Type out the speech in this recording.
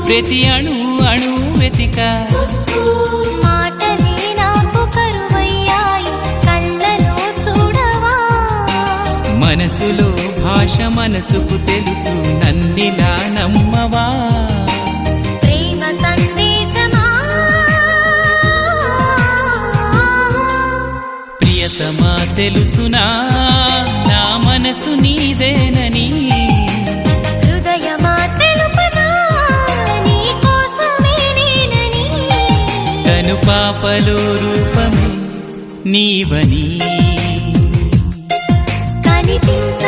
ప్రతి అణు అణు వెతిక మాటలే నాకు కరువయ్యాయి కళ్ళలో చూడవా మనసులో భాష మనసుకు తెలుసు నన్నిలా నమ్మవా ప్రేమ సందేశమా ప్రియతమా తెలుసునా నా మనసు నీదేనని హృదయమా తెలుపనా నీ కోసమే నేనని కను పాపలో రూపమే నీవని కనిపించ